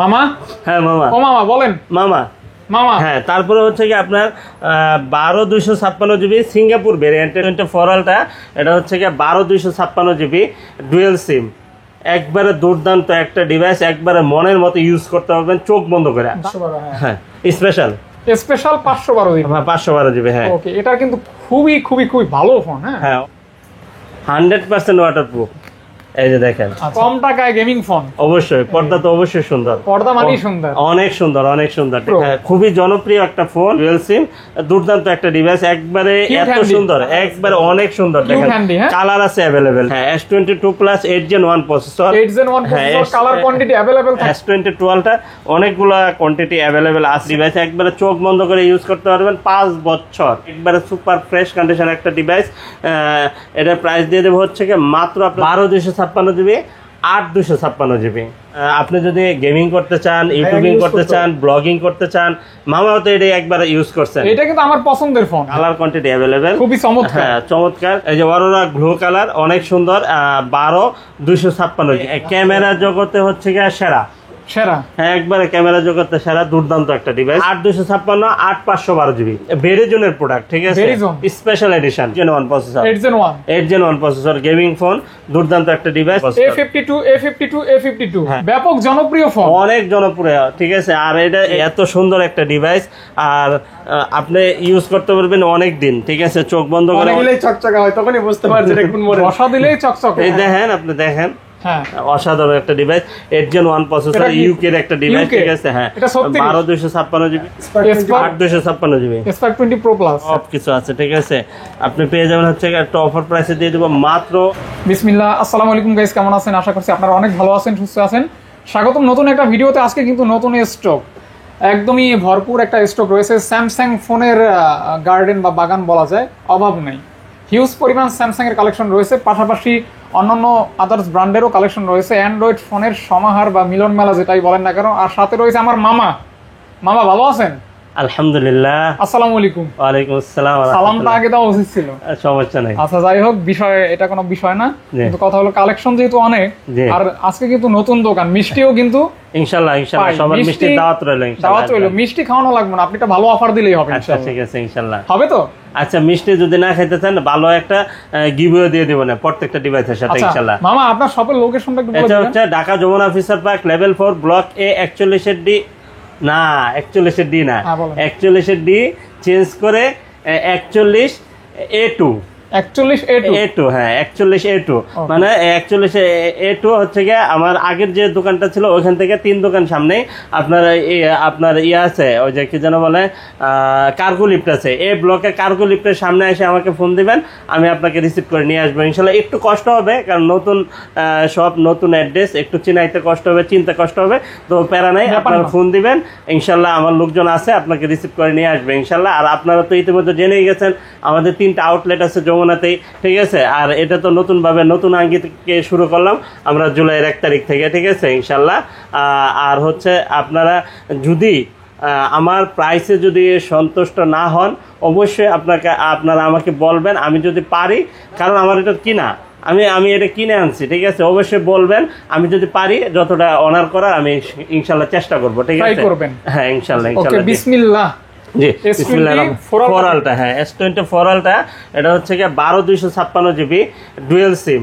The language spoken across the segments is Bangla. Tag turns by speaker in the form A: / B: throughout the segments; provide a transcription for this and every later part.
A: মামা
B: হ্যাঁ মামা।
A: ও মামা বলেন।
B: মামা
A: মামা
B: হ্যাঁ, তারপরে হচ্ছে কি আপনার 12 256 জিবি সিঙ্গাপুর ভেরিয়েন্টের 24 আলটা, এটা হচ্ছে কি 12 256 জিবি ডুয়েল সিম, একবারে দুর্দান্ত একটা ডিভাইস, একবারে মনের মতো ইউজ করতে পারবেন চোখ বন্ধ করে। হ্যাঁ স্পেশাল
A: স্পেশাল 512 জিবি।
B: 512 জিবি। হ্যাঁ
A: ওকে, এটা কিন্তু খুবই খুবই খুবই ভালো ফোন। হ্যাঁ
B: 100% ওয়াটারপ্রুফ। এই যে দেখেন
A: কম টাকায় গেমিং ফোন।
B: অবশ্যই পর্দা তো অবশ্যই সুন্দর,
A: পর্দা মানেই সুন্দর,
B: অনেক সুন্দর অনেক সুন্দর। খুবই জনপ্রিয় একটা ফোন, ডুয়াল সিম, দুর্দান্ত একটা ডিভাইস, একবারে এত সুন্দর, একবারে অনেক সুন্দর। দেখেন কালার আছে अवेलेबल। হ্যাঁ S22 plus 8 Gen 1 processor,
A: 8 Gen 1 processor, colour quantity available.
B: S22 টা অনেকগুলা কোয়ান্টিটি अवेलेबल আছে। ডিভাইস একবারে চোখ বন্ধ করে ইউজ করতে পারবেন 5 বছর, একবারে সুপার ফ্রেশ কন্ডিশন একটা ডিভাইস। এটা প্রাইস দিয়ে দেব হচ্ছে কি মাত্র 12 256 জিবি 8 256 জিবি। আপনি যদি গেমিং করতে চান, ইউটিউবিং করতে চান, ব্লগিং করতে চান, মামাও তো এটা একবার ইউজ করছেন।
A: এটা কিন্তু আমার পছন্দের ফোন।
B: কালার কোয়ান্টিটি अवेलेबल,
A: খুবই চমৎকার।
B: হ্যাঁ চমৎকার। এই যে অরোরা গ্লো কালার, অনেক সুন্দর। 12 256 ক্যামেরা জগতে হচ্ছে কি সেরা
A: সেরা।
B: হ্যাঁ একবারে ক্যামেরা জগতে সেরা, দুর্দান্ত একটা ডিভাইস। 8 256 8 512 জিবি ভেরিজনের প্রোডাক্ট, ঠিক আছে, special edition Gen 1 processor, 8 Gen 1 processor gaming phone, দুর্দান্ত একটা ডিভাইস।
A: A52 ব্যাপক জনপ্রিয় ফোন,
B: অনেক জনপ্রিয়, ঠিক আছে। আর এটা এত সুন্দর একটা ডিভাইস, আর আপনি ইউজ করতে পারবেন অনেক দিন, ঠিক আছে, চোখ বন্ধ করে
A: দিলেই চকচকা হয়, তখনই বুঝতে পারছেন এটা কোন মডেল। বসা দিলেই চকচকে।
B: এই দেখেন, আপনি দেখেন,
A: হ্যাঁ
B: অসাধারণ একটা ডিভাইস, 8 Gen 1 প্রসেসর, ইউকে এর একটা ডিভাইস, ঠিক আছে। হ্যাঁ 12 256 GB 8 256 GB
A: Spark 20 Pro Plus
B: সব কিছু আছে, ঠিক আছে। আপনি পেয়ে যাবেন হচ্ছে একটা অফার প্রাইসে দিয়ে দেব মাত্র।
A: বিসমিল্লাহ, আসসালামু আলাইকুম গাইস, কেমন আছেন? আশা করছি আপনারা অনেক ভালো আছেন, সুস্থ আছেন। স্বাগতম নতুন একটা ভিডিওতে। আজকে কিন্তু নতুন স্টক, একদমই ভরপুর একটা স্টক রয়েছে। স্যামসাং ফোনের গার্ডেন বা বাগান বলা যায়, অভাব নেই। হিউজ পরিমাণ স্যামসাং এর কালেকশন রয়েছে, পাশাপাশি অন্যান্য আদার্স ব্র্যান্ডেরও কালেকশন রয়েছে। অ্যান্ড্রয়েড ফোনের সমাহার বা মিলন মেলা যেটাই বলেন না কেন। আর সাথে রয়েছে আমার মামা। মামা ভালো আছেন?
B: আলহামদুলিল্লাহ।
A: আসসালামু আলাইকুম।
B: ওয়ালাইকুম আসসালাম।
A: সালামটা আগে দেওয়া উচিত ছিল।
B: সমস্যা নাই।
A: আচ্ছা যাই হোক, বিষয় এটা কোনো বিষয় না, কিন্তু কথা হলো কালেকশন যেহেতু অনেক, আর আজকে কিন্তু নতুন দোকান, মিষ্টিও কিন্তু
B: ইনশাআল্লাহ ইনশাআল্লাহ সবার মিষ্টি দাওয়াত রইল। ইনশাআল্লাহ দাওয়াত রইল,
A: মিষ্টি খাওয়ানো লাগবে না, আপনি একটা ভালো অফার দিলেই হবে।
B: ইনশাআল্লাহ ঠিক আছে, ইনশাআল্লাহ হবে
A: তো।
B: আচ্ছা মিষ্টি যদি না খেতে চান, ভালো একটা গিভওয়ে দিয়ে দেব না প্রত্যেকটা ডিভাইসের সাথে ইনশাআল্লাহ।
A: মামা আপনার শপের লোকেশনটা একটু বলে দিন।
B: এটা হচ্ছে ঢাকা যমুনা অফিসার পার্ক লেভেল 4 ব্লক এ 41 এর ডি, না 41 এর ডি না, 41 এর ডি চেঞ্জ করে 41 A2,
A: 41 A2।
B: হ্যাঁ 41 A2, মানে 41 A2 হচ্ছে গিয়ে আমার আগের যে দোকানটা ছিল ওইখান থেকে 3 দোকান সামনে আপনার ইয়ে আছে, ওই যে কি যেন বলে কার্গো লিফট আছে। এই ব্লকে কার্গো লিফটের সামনে এসে আমাকে ফোন দিবেন, আমি আপনাকে রিসিভ করে নিয়ে আসবো ইনশাল্লাহ। একটু কষ্ট হবে কারণ নতুন সব নতুন অ্যাড্রেস, একটু চিনাইতে কষ্ট হবে, চিনতে কষ্ট হবে, তো প্যারা নাই, আপনারা ফোন দিবেন ইনশাল্লাহ। আমার লোকজন আছে, আপনাকে রিসিভ করে নিয়ে আসবে ইনশাল্লাহ। আর আপনারা তো ইতিমধ্যে জেনেই গেছেন আমাদের 3টা আউটলেট আছে যমুনাতেই, ঠিক আছে। আর এটা তো নতুনভাবে নতুন আঙ্গি থেকে শুরু করলাম আমরা জুলাইয়ের 1 তারিখ থেকে, ঠিক আছে ইনশাল্লাহ। আর হচ্ছে আপনারা যদি আমার প্রাইসে যদি সন্তুষ্ট না হন, অবশ্যই আপনারা আমাকে বলবেন, আমি যদি পারি, কারণ আমার এটা কিনা, আমি এটা কিনে আনছি, ঠিক আছে। অবশ্যই বলবেন, আমি যদি পারি যতটা অনার করার আমি ইনশাল্লাহ চেষ্টা করবো, ঠিক আছে। হ্যাঁ ইনশাল্লাহ ইনশাল্লাহ।
A: বিসমিল্লাহ।
B: জি S24 আলটা, হ্যাঁ S24 আলটা, এটা হচ্ছে কি 12 256 জিবি ডুয়েল সিম,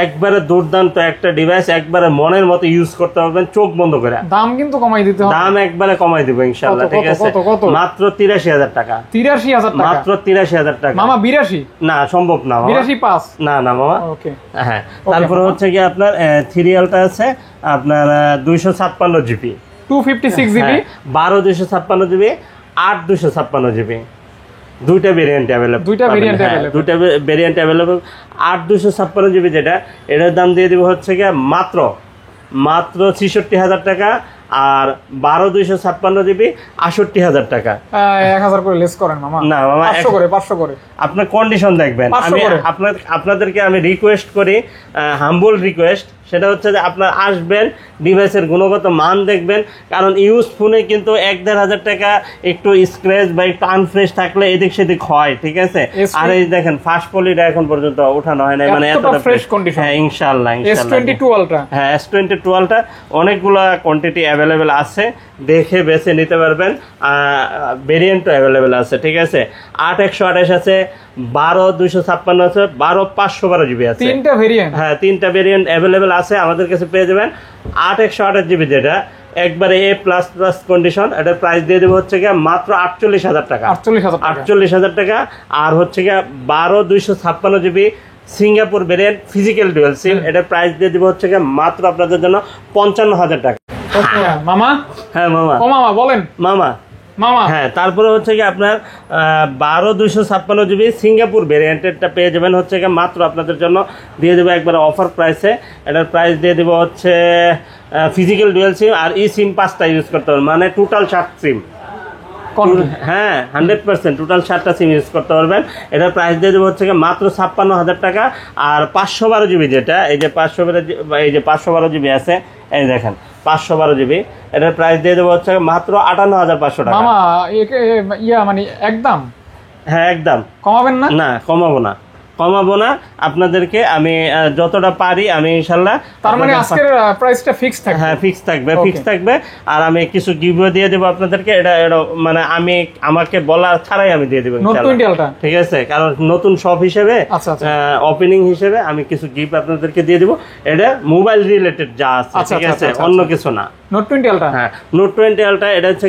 B: একবারে দুর্দান্ত একটা ডিভাইস, একবারে মনের মতো ইউজ করতে পারবেন চোখ বন্ধ করে।
A: দাম কিন্তু কমাই দিতে হবে,
B: দাম একবারে কমাই দিব ইনশাআল্লাহ, ঠিক আছে। মাত্র 83,000 টাকা।
A: 83,000 টাকা?
B: মাত্র 83,000 টাকা।
A: মামা 82?
B: না সম্ভব না মামা,
A: 82 পাস
B: না না মামা।
A: ওকে
B: হ্যাঁ তারপরে হচ্ছে কি আপনার 3 আলটা আছে আপনার 256 জিবি
A: 256 জিবি
B: 12 256 জিবি 8 256 জিবি, দুইটা ভেরিয়েন্ট अवेलेबल, দুইটা ভেরিয়েন্ট अवेलेबल। 8 256 জিবি যেটা, এটার দাম দিয়ে দিব হচ্ছে কি মাত্র 66,000 টাকা। আর 12 256 জিবি 68,000 টাকা।
A: 1000 করে লেস করেন মামা।
B: না মামা
A: 500 করে
B: আপনার কন্ডিশন দেখবেন। আমি আপনাদেরকে আমি রিকোয়েস্ট করি, হাম্বল রিকোয়েস্ট, সেটা হচ্ছে যে আপনার আসবেন, ডিভাইসের গুণগত মান দেখবেন, কারণ ইউজ ফোনে কিন্তু 1-1.5 টাকা একটু স্ক্র্যাচ বা একটু আনফ্রেশ থাকলে এদিক সেদিক হয়, ঠিক আছে। আর এই দেখেন ফার্স্ট পলিটা এখন পর্যন্ত উঠানো হয় না, মানে এতটা
A: ফ্রেশ কন্ডিশন।
B: হ্যাঁ ইনশাআল্লাহ
A: S22 Ultra,
B: হ্যাঁ S22 Ultra অনেকগুলা কোয়ান্টিটি অ্যাভেলেবেল আছে, দেখে বেছে নিতে পারবেন। ভেরিয়েন্টও অ্যাভেলেবেল আছে, ঠিক আছে। 8/128 আছে, 12/256 আছে, 12/512 জিবি আছে,
A: তিনটা ভেরিয়েন্ট।
B: হ্যাঁ 3টা ভেরিয়েন্ট অ্যাভেলেবেল আছে আমাদের কাছে, পেয়ে যাবেন। 8/128 জিবি যেটা একবারে A++ কন্ডিশন, এটার প্রাইস দিয়ে দেবো হচ্ছে গিয়ে মাত্র 48,000 টাকা। 48,000 টাকা। আর হচ্ছে গিয়ে 12/256 GB Singapore variant physical dual SIM, এটার প্রাইস দিয়ে দিব হচ্ছে গিয়ে মাত্র আপনাদের জন্য 55,000 টাকা।
A: মামা,
B: হ্যাঁ মামা,
A: ও মামা বলেন
B: মামা
A: মামা।
B: হ্যাঁ তারপরে হচ্ছে কি আপনার 12/256 জিবি সিঙ্গাপুর ভেরিয়েন্টেরটা পেয়ে যাবেন হচ্ছে কি মাত্র আপনাদের জন্য দিয়ে দেবো একবার অফার প্রাইসে। এটার প্রাইস দিয়ে দেবো হচ্ছে ফিজিক্যাল ডুয়াল সিম আর ই সিম 5টা ইউজ করতে পারবেন, মানে টোটাল 7 সিম। হ্যাঁ 100% টোটাল 7টা সিম ইউজ করতে পারবেন। এটার প্রাইস দিয়ে দেবো হচ্ছে মাত্র 56,000 টাকা। আর 512 জিবি যেটা, এই যে 512 জিবি আছে, এই দেখেন 512 জিবি, এটার প্রাইস দিয়ে দেবো হচ্ছে মাত্র 58,500 টাকা।
A: মামা মানে একদম,
B: হ্যাঁ একদম
A: কমাবেন না?
B: না কমাবো না, আপনাদেরকে আমি যতটা পারি আমি ইনশাল্লাহ।
A: তার মানে আজকের প্রাইসটা ফিক্স থাকবে?
B: হ্যাঁ ফিক্স থাকবে। আর আমি কিছু গিভও দিয়ে দেবো আপনাদেরকে, এটা মানে আমাকে বলা ছাড়াই আমি দিয়ে দেবো ইনশাআল্লাহ, ঠিক আছে। কারণ নতুন শপ হিসেবে, ওপেনিং হিসেবে আমি কিছু গিফট আপনাদেরকে দিয়ে দেবো। এটা মোবাইল রিলেটেড যা আছে, ঠিক আছে, অন্য কিছু না।
A: নোট 20 আলট্রা,
B: হ্যাঁ নোট 20 আলট্রা, এটা হচ্ছে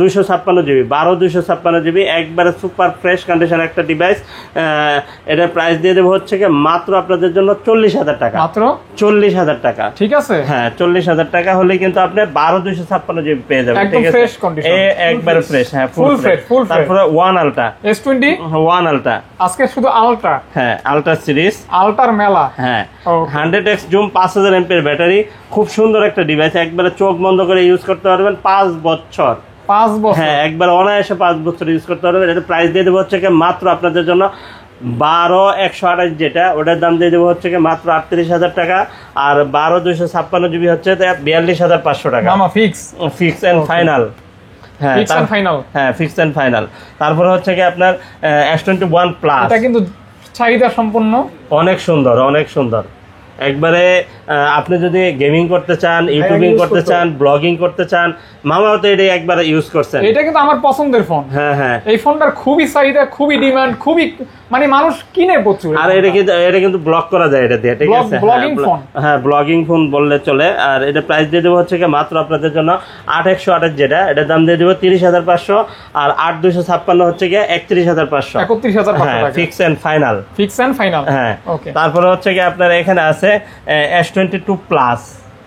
B: 256 জিবি, 12/256 জিবি, একবারে সুপার ফ্রেশ কন্ডিশন একটা ডিভাইস। এটা প্রাইস দিয়ে দেবো হচ্ছে মাত্র আপনাদের জন্য 40,000 টাকা। মাত্র 40,000 টাকা, ঠিক আছে। হ্যাঁ 40,000 টাকা হলে কিন্তু আপনি 12/256 জিবি পেয়ে যাবেন, ঠিক আছে, একবারে ফ্রেশ। হ্যাঁ ফুল ফ্রেশ। তারপরে 1 আলট্রা, S21 আলট্রা, আজকে শুধু আলট্রা। হ্যাঁ আলট্রা সিরিজ, আলট্রার মেলা। হ্যাঁ 100x জুম, 5000 এমপির ব্যাটারি, খুব সুন্দর একটা ডিভাইস, একবারে চোখ বন্ধ করে ইউজ করতে পারবেন 5 বছর। হ্যাঁ একবার অনায়াসে 5 বছর ইউজ করতে পারবেন। এটা প্রাইস দিয়ে দেবো হচ্ছে মাত্র আপনাদের জন্য 12/128 যেটা, ওটার দাম দিয়ে দেবো হচ্ছে মাত্র 38,000 টাকা। আর 12/256 জিবি হচ্ছে 42,500 টাকা। Fix and final. হ্যাঁ ফিক্স এন্ড ফাইনাল। তারপরে হচ্ছে আপনার S21 প্লাস, এটা কিন্তু চাহিদা সম্পন্ন, অনেক সুন্দর। একবারে আপনি যদি গেমিং করতে চান, ইউটিউবিং করতে চান, ব্লগিং করতে চান, মামাও তো এটা একবার ইউজ করছেন। এটা কিন্তু আমার পছন্দের ফোন। হ্যাঁ এই ফোনটার খুবই চাহিদা, খুবই ডিমান্ড, খুবই মানে মানুষ কিনে প্রচুর। আর এটা কিন্তু ব্লগ করা যায় এটা দিয়ে, ঠিক আছে। হ্যাঁ ব্লগিং ফোন বললে চলে। আর এটা প্রাইস দিয়ে দেবো হচ্ছে মাত্র আপনাদের জন্য 8/128 যেটা, এটার দাম দিয়ে দেবো 30,500। আর 8/256 হচ্ছে 31,500। হ্যাঁ ফিক্স এন্ড ফাইনাল। হ্যাঁ তারপরে হচ্ছে আপনার এখানে আছে S22 প্লাস,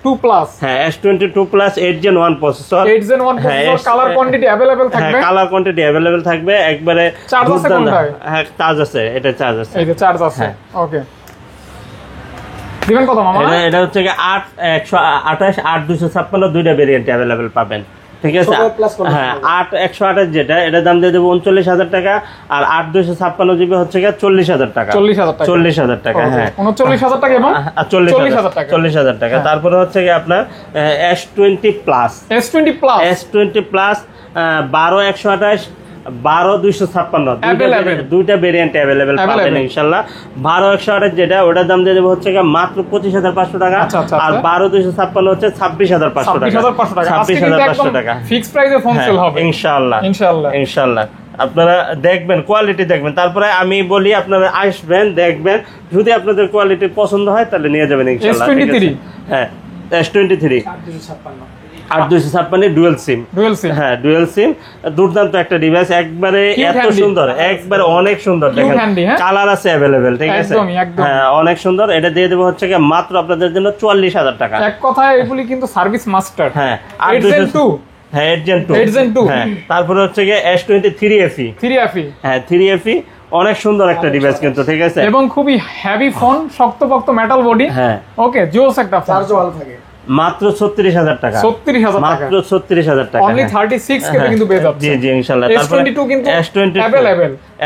B: 2 প্লাস। হ্যাঁ S22 plus 8 Gen 1 processor, colour quantity available থাকবে, কালার কোয়ান্টিটি अवेलेबल থাকবে। একবারে চার্জ আছে কোনটায়? হ্যাঁ চার্জ আছে, এটা চার্জ আছে, এই যে চার্জ আছে। ওকে দিবেন কত মামা? এটা হচ্ছে 8/128, 8/256 দুইটা ভেরিয়েন্ট अवेलेबल পাবেন, ঠিক আছে। হ্যাঁ 8/128 যেটা, এটার দাম দিয়ে দেবো 39,000 টাকা। আর 8/256 জিবি হচ্ছে 40,000 টাকা। 40,000 টাকা। হ্যাঁ 39,000 টাকা এবং 40,000 টাকা। তারপরে হচ্ছে আপনার S20 প্লাস, S20 প্লাস 12/128, 12/256 দুইটা ভেরিয়েন্ট अवेलेबल পাবেন ইনশাআল্লাহ। 12/128 যেটা, ওটার দাম দিয়ে দেবো হচ্ছে মাত্র 25,500 টাকা। আর 12/256 হচ্ছে 26,500 টাকা। 26,500 টাকা ফিক্স প্রাইসে ফোন সেল হবে ইনশাআল্লাহ। আপনারা দেখবেন, কোয়ালিটি দেখবেন, তারপরে আমি বলি আপনারা আসবেন, দেখবেন, যদি আপনাদের কোয়ালিটি পছন্দ হয় তাহলে নিয়ে যাবেন ইনশাআল্লাহ। হ্যাঁ S23 8/256 ডুয়াল সিম। হ্যাঁ ডুয়াল সিম, দুর্দান্ত একটা ডিভাইস, একবারে এত সুন্দর, একবারে অনেক সুন্দর। দেখেন কালার আছে अवेलेबल, ঠিক আছে। হ্যাঁ অনেক সুন্দর। এটা দিয়ে দেবো হচ্ছে মাত্র আপনাদের জন্য 44,000 টাকা। এক কথায় এগুলি কিন্তু সার্ভিস মাস্টার। হ্যাঁ 8 Gen 2। হ্যাঁ 8 Gen 2। হ্যাঁ তারপরে হচ্ছে S23 FE। হ্যাঁ 3 FE অনেক সুন্দর একটা ডিভাইস কিন্তু, ঠিক আছে, এবং খুবই হেভি ফোন, শক্তপোক্ত মেটাল বডি। হ্যাঁ ওকে জোস একটা, চার্জও ভালো থাকে। মাত্র 36,000 টাকা,
A: 36,000 টাকা,
B: মাত্র 36,000 টাকা,
A: অনলি 36 কে কিন্তু পেয়ে যাচ্ছে।
B: জি জি ইনশাআল্লাহ। তারপরে
A: S22 কিন্তু
B: S22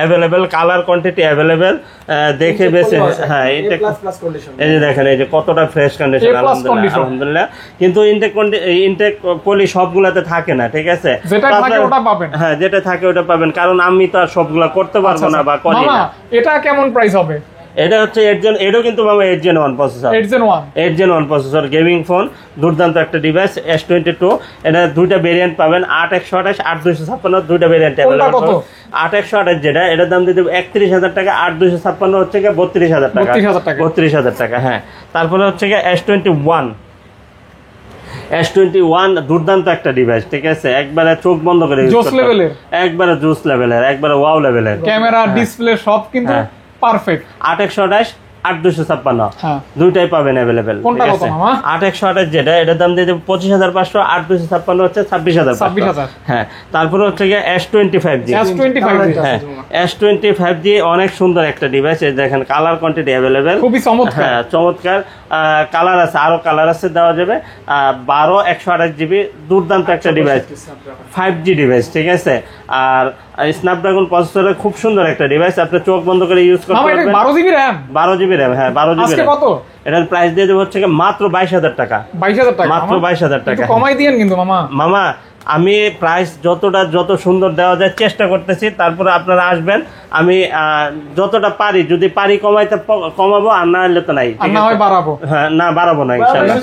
B: available, colour quantity available, দেখে বেছে। হ্যাঁ ইনটেক প্লাস কন্ডিশন, এই যে দেখেন এই যে কতটা ফ্রেশ কন্ডিশন, আলহামদুলিল্লাহ। কিন্তু ইনটেক পলি সবগুলাতে থাকে না, ঠিক আছে?
A: যেটা থাকে ওটা পাবেন।
B: হ্যাঁ যেটা থাকে ওটা পাবেন, কারণ আমি তো আর সবগুলা করতে পারবো না বা করি না।
A: এটা কেমন প্রাইস হবে?
B: এটা হচ্ছে এটাও কিন্তু মামা 8 Gen 1 processor, 8 Gen 1 processor, gaming phone, দুর্দান্ত একটা ডিভাইস S22। এটা দুইটা ভেরিয়েন্ট পাবেন, 8128, 8256, দুইটা ভেরিয়েন্ট अवेलेबल। 8128 যেটা, এটার দাম দিয়ে দেব 31,000 টাকা, 8256 হচ্ছে কি 32,000 টাকা, 32,000 টাকা। হ্যাঁ তারপরে হচ্ছে কি S21 দুর্দান্ত একটা ডিভাইস, ঠিক আছে? একবারে চোখ বন্ধ করে ইউজ করতে পারবেন, একবারে জোস লেভেলের, একবারে ওয়াও লেভেলের,
A: ক্যামেরা ডিসপ্লে সব কিন্তু পারফেক্ট।
B: 8128, 8256
A: হ্যাঁ
B: দুইটাই পাবেন अवेलेबल।
A: কোনটা কত মামা?
B: 8128 যেটা, এটার দাম দিয়ে দেব 25,500, 8256 হচ্ছে 26,000। হ্যাঁ তারপরে হচ্ছে গিয়ে S25G, হ্যাঁ S25G অনেক সুন্দর একটা ডিভাইস। এই দেখেন কালার কোয়ান্টিটি अवेलेबल,
A: খুবই চমৎকার।
B: হ্যাঁ চমৎকার কালার আছে, আরো কালার আছে, দেওয়া যাবে। 12 128GB দুর্দান্ত একটা ডিভাইস, 5G ডিভাইস, ঠিক আছে? আর স্ন্যাপড্রাগন প্রসেসরের খুব সুন্দর একটা ডিভাইস, আপনি চোখ বন্ধ করে ইউজ করতে পারবেন।
A: 12GB RAM,
B: 12GB RAM, হ্যাঁ 12GB
A: আজকে
B: RAM।
A: কত?
B: এটার প্রাইস দিয়ে দেব হচ্ছে মাত্র 22,000 টাকা,
A: 22,000 টাকা,
B: মাত্র 22,000 টাকা।
A: একটু কমাই দিয়েন কিন্তু মামা।
B: আমি প্রাইস যত সুন্দর দেওয়া যায় চেষ্টা করতেছি, তারপরে আপনারা আসবেন, আমি যতটা পারি, যদি পারি কমাবো, আর না হলে তো নাই,
A: না হয় বাড়াবো।
B: হ্যাঁ না বাড়াবো না ইনশাআল্লাহ,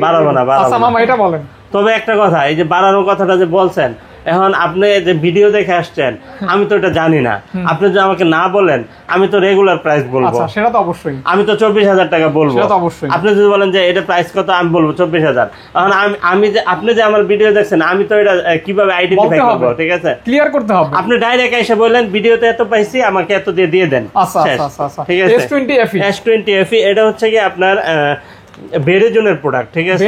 B: বাড়াবো না।
A: আচ্ছা মামা এটা বলেন।
B: তবে একটা কথা, এই যে বাড়ানোর কথাটা যে বলছেন, এখন আপনি যে ভিডিও দেখে আসছেন, আমি তো এটা জানি না। আপনি যদি আমাকে না বলেন, আমি তো রেগুলার প্রাইস বলবো।
A: আচ্ছা সেটা তো অবশ্যই,
B: আমি তো 24,000 টাকা বলবো,
A: সেটা তো অবশ্যই।
B: আপনি যদি বলেন যে এটা প্রাইস কত, আমি বলবো 24,000। এখন আপনি যে আমার ভিডিও দেখছেন, আমি তো এটা কিভাবে আইডেন্টিফাই করবো, ঠিক আছে?
A: ক্লিয়ার করতে হবে।
B: আপনি ডাইরেক্ট এসে বললেন ভিডিওতে এত পাইছি, আমাকে এত দিয়ে দেন।
A: আচ্ছা আচ্ছা আচ্ছা,
B: ঠিক আছে।
A: S20FE
B: এটা হচ্ছে কি আপনার ভেরিজনের প্রোডাক্ট, ঠিক আছে?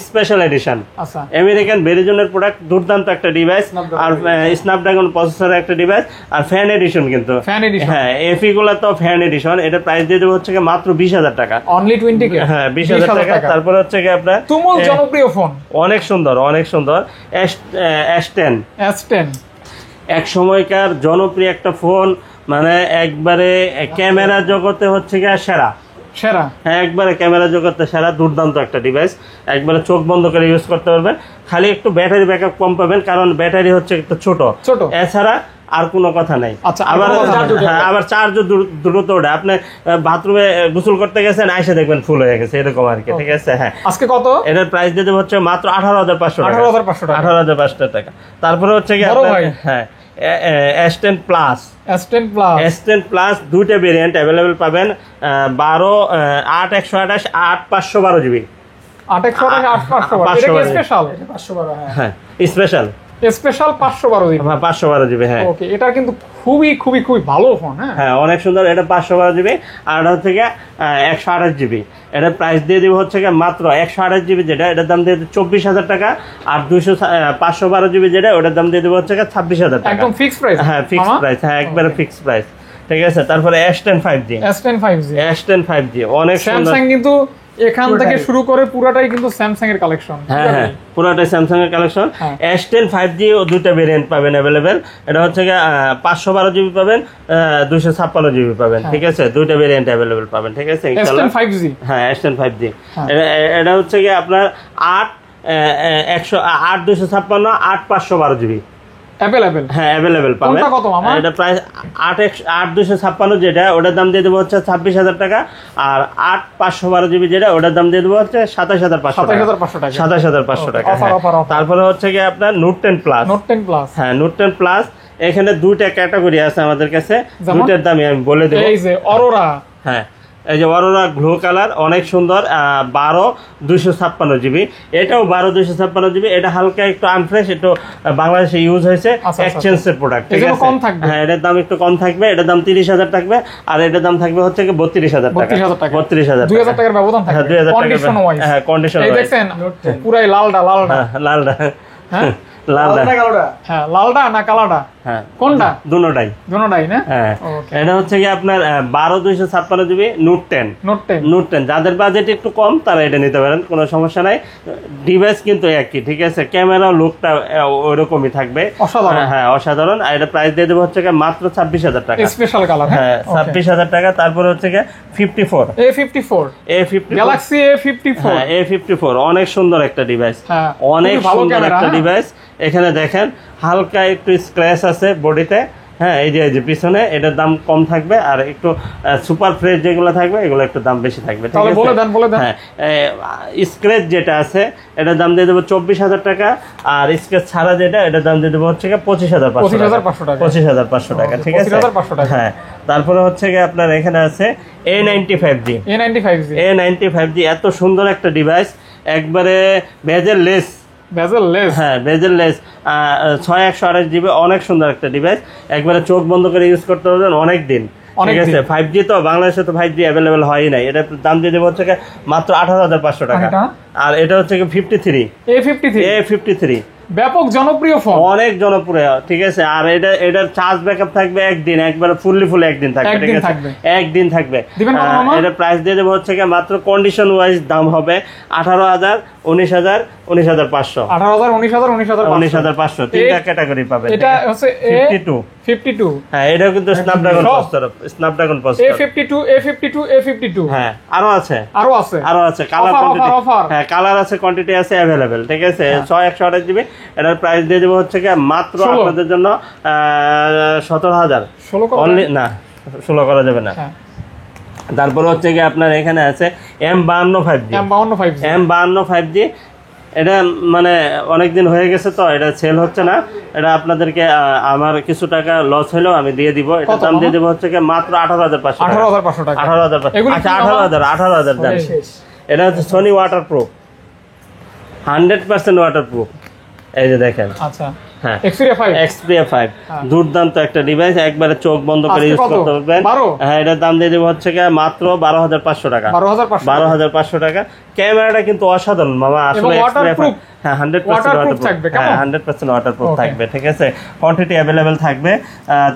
B: স্পেশাল এডিশন,
A: আচ্ছা
B: আমেরিকান ভেরিজনের প্রোডাক্ট, দুর্দান্ত একটা ডিভাইস, আর স্ন্যাপড্রাগন প্রসেসরের একটা ডিভাইস, আর ফ্যান এডিশন কিন্তু। হ্যাঁ এফি গুলা তো ফ্যান এডিশন। এটা প্রাইস দিয়ে দেবো হচ্ছে মাত্র 20,000 টাকা,
A: অনলি 20K।
B: হ্যাঁ 20,000 টাকা। তারপর হচ্ছে কি আপনার
A: তুমুল জনপ্রিয় ফোন,
B: অনেক সুন্দর, অনেক সুন্দর, S10। এক সময়কার জনপ্রিয় একটা ফোন, মানে একবারে ক্যামেরা জগতে হচ্ছে গিয়ে সেরা। হ্যাঁ একবারে ক্যামেরা জগতে সেরা, দুর্দান্ত একটা ডিভাইস, একবারে চোখ বন্ধ করে ইউজ করতে পারবেন। খালি একটু ব্যাটারি ব্যাকআপ কম পাবেন, কারণ ব্যাটারি হচ্ছে একটু ছোট, এছাড়া আর কোনো কথা নাই। আবার চার্জ দ্রুত ওঠে। আপনি বাথরুমে গোসল করতে গেছেন, আইসে দেখবেন ফুল হয়ে গেছে, এরকম আর কি, ঠিক আছে? হ্যাঁ আজকে কত? এটার প্রাইস দিতে হচ্ছে মাত্র 18,500 টাকা, 18,500 টাকা। তারপরে হচ্ছে কি হ্যাঁ S10 প্লাস দুইটা ভেরিয়েন্ট अवेलेबल পাবেন, 12 8 128 8 512GB,
A: 8 128 8 512। এটা কি স্পেশাল? এটা 512। হ্যাঁ স্পেশাল 512GB,
B: 512GB। হ্যাঁ
A: ওকে, এটা কিন্তু খুবই খুবই খুবই ভালো ফোন। হ্যাঁ
B: অনেক সুন্দর। এটা 512GB, আর এটা হচ্ছে 128GB। এটার প্রাইস দিয়ে দিব হচ্ছে মাত্র 128GB যেটা, এটার দাম দিয়ে 24,000 টাকা, আর 512GB যেটা, ওটার দাম দিয়ে দিব হচ্ছে 26,000 টাকা,
A: একদম ফিক্সড প্রাইস।
B: হ্যাঁ ফিক্সড প্রাইস, হ্যাঁ একবারে ফিক্সড প্রাইস, ঠিক আছে? তারপরে S10 5G অনেক সুন্দর।
A: স্যামসাং কিন্তু এখান থেকে শুরু করে পুরাটাই কিন্তু স্যামসাং এর কালেকশন।
B: হ্যাঁ পুরাটাই স্যামসাং এর কালেকশন। S10 5G ও দুটো ভেরিয়েন্ট পাবেন अवेलेबल। এটা হচ্ছে 512GB পাবেন, 256GB পাবেন, ঠিক আছে? দুটো ভেরিয়েন্ট अवेलेबल পাবেন, ঠিক আছে ইনশাআল্লাহ।
A: S10 5G,
B: হ্যাঁ S10 5G। এটা হচ্ছে আপনার 8 256 8 512GB
A: अवेलेबल।
B: হ্যাঁ अवेलेबल পাবেন।
A: কোনটা কত মামা?
B: এটা প্রাইস 8 256 যেটা, ওটার দাম দিয়ে দেব হচ্ছে 26,000 টাকা, আর 8 512GB যেটা, ওটার দাম দিয়ে দেব হচ্ছে 27,500 টাকা, 27,500 টাকা। তারপরে হচ্ছে কি আপনার নোট 10 প্লাস। হ্যাঁ নোট 10 প্লাস, এখানে দুইটা ক্যাটাগরি আছে আমাদের কাছে, দুইটার দামই আমি বলে দেব।
A: এই যে অরোরা,
B: হ্যাঁ এই যে অরোরা গ্লো কালার, অনেক সুন্দর, 12 256GB। এটাও 12 256GB। এটা হালকা একটু আনফ্রেশ, একটু বাংলাদেশে ইউজ হয়েছে, এক্সচেঞ্জের প্রোডাক্ট, ঠিক আছে? হ্যাঁ এটার দাম একটু কম থাকবে, এটার দাম 30,000 থাকবে, আর এটার দাম থাকবে হচ্ছে 32,000 টাকা, 32,000,
A: 2,000 টাকার ব্যবধান থাকবে।
B: হ্যাঁ 2,000 টাকা। হ্যাঁ কন্ডিশন
A: এই দেখেন পুরাই লালডা।
B: হ্যাঁ লালটা
A: হ্যাঁ, লালটা না কালাটা?
B: হ্যাঁ,
A: কোনটা?
B: দুটোটাই।
A: দুটোটাই না?
B: হ্যাঁ,
A: Okay.
B: এটা হচ্ছে কি আপনার 12 256 জিবি নোট 10। নোট 10 যাদের বাজেট একটু কম তারা এটা নিতে পারেন, কোনো সমস্যা নাই। ডিভাইস কিন্তু একই, ঠিক আছে, ক্যামেরা লুকটা ওইরকমই থাকবে,
A: অসাধারণ।
B: হ্যাঁ অসাধারণ। আর এটা প্রাইস দিয়ে দেবো হচ্ছে কি মাত্র 26,000 টাকা।
A: স্পেশাল কালার,
B: হ্যাঁ 26,000 টাকা। তারপরে হচ্ছে কি 54
A: A54 গ্যালাক্সি A54।
B: হ্যাঁ A54 অনেক সুন্দর একটা ডিভাইস,
A: হ্যাঁ,
B: অনেক
A: খুবই ভালো
B: সুন্দর
A: ক্যামেরা,
B: একটা
A: হ্যাঁ।
B: ডিভাইস। এখানে দেখেন হালকা একটু স্ক্র্যাচ আছে বডিতে, হ্যাঁ এই যে পিছনে, এটার দাম কম থাকবে। আর একটু সুপার ফ্রেশ যেগুলো থাকবে এগুলো একটু দাম বেশি থাকবে, ঠিক
A: তাহলে
B: আছে?
A: বলে দেন।
B: হ্যাঁ, স্ক্র্যাচ যেটা আছে এটার দাম দিয়ে দেবো 24,000 টাকা। আর স্ক্র্যাচ ছাড়া যেটা এটার দাম দিয়ে দেবো হচ্ছে 25,500 টাকা।
A: 25,500
B: টাকা, ঠিক আছে?
A: 25,500 টাকা।
B: হ্যাঁ, তারপরে হচ্ছে কি আপনার এখানে আছে A95G। A95G এত সুন্দর একটা ডিভাইস, একবারে বেজেললেস। হ্যাঁ বেজেললেস, 6128 জিবি, অনেক সুন্দর একটা ডিভাইস। একবারে চোখ বন্ধ করে ইউজ করতে পারবেন অনেক দিন, ঠিক আছে? 5G তো বাংলাদেশে তো 5G অ্যাভেলেবেল হয়ই নাই। এটা দাম দিয়ে দেবো হচ্ছে 18,500 টাকা। আর এটা হচ্ছে 53 A53,
A: ব্যাপক জনপ্রিয় ফোন,
B: অনেক জনপ্রিয়, ঠিক আছে? আর এটার চার্জ ব্যাকআপ থাকবে একদিন, একবারে ফুল একদিন থাকবে, ঠিক আছে? একদিন থাকবে। এটা প্রাইস দিয়ে দেবো হচ্ছে মাত্র কন্ডিশন ওয়াইজ দাম হবে 18,000, 19,000, 19,500।
A: 18,000, 19,000,
B: 19,500 তিনটা ক্যাটাগরি পাবেন।
A: এটা হচ্ছে 52।
B: হ্যাঁ, এটাও কিন্তু স্ন্যাপড্রাগন
A: A52।
B: হ্যাঁ, আরো আছে। Colour
A: Offer,
B: quantity,
A: offer।
B: হ্যাঁ কালার আছে, কোয়ান্টিটি আছে, অ্যাভেলেবেল, ঠিক আছে? 128 জিবি। এটার প্রাইস দিয়ে দেবো হচ্ছে মাত্র আপনাদের জন্য 17,000।
A: 16
B: অনলি না, 16 করা যাবে না। তারপর হচ্ছে কি আপনার এখানে আছে M52 5G। এটা মানে অনেকদিন হয়ে গেছে তো এটা সেল হচ্ছে না। এটা আপনাদেরকে আমার কিছু টাকা লস হলেও আমি দিয়ে দিব। এটা দাম দিয়ে দেবো হচ্ছে মাত্র 18,500 টাকা। 18,000। আচ্ছা 18,000 দেন। এটা হচ্ছে সোনি ওয়াটারপ্রুফ, 100% ওয়াটারপ্রুফ। এই যে দেখেন,
A: আচ্ছা
B: হ্যাঁ
A: Xperia
B: 5 দুর্দান্ত একটা ডিভাইস, একবারে চোখ বন্ধ করে ইউজ করতে পারবেন। হ্যাঁ, এটার দাম দিয়ে দেবো হচ্ছে মাত্র 12,500 টাকা। 12,500 টাকা। ক্যামেরাটা কিন্তু অসাধারণ মামা, আসলে হ্যাঁ 100% ওয়াটারপ্রুফ থাকবে, ঠিক আছে? কোয়ান্টিটি অ্যাভেলেবেল থাকবে।